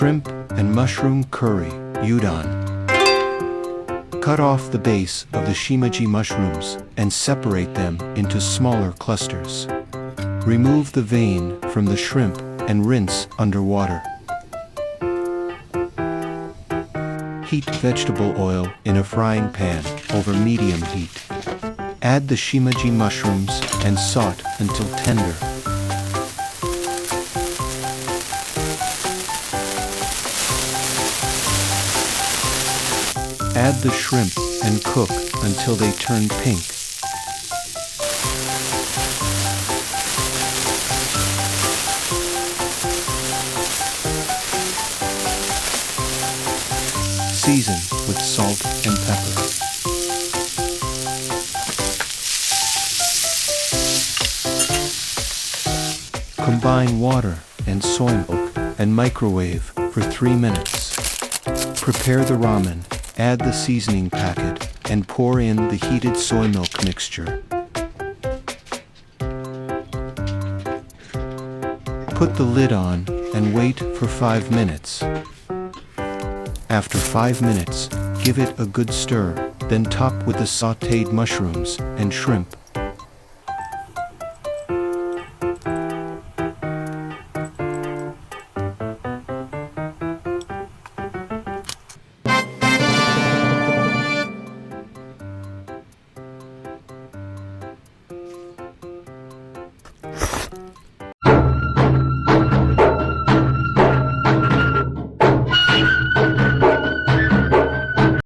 Shrimp and mushroom curry udon. Cut off the base of the shimeji mushrooms and separate them into smaller clusters. Remove the vein from the shrimp and rinse under water. Heat vegetable oil in a frying pan over medium heat. Add the shimeji mushrooms and saute until tender. Add the shrimp and cook until they turn pink. Season with salt and pepper. Combine water and soy milk and microwave for 3 minutes. Prepare the ramen, add the seasoning packet, and pour in the heated soy milk mixture. Put the lid on and wait for 5 minutes. After 5 minutes, give it a good stir, then top with the sautéed mushrooms and shrimp.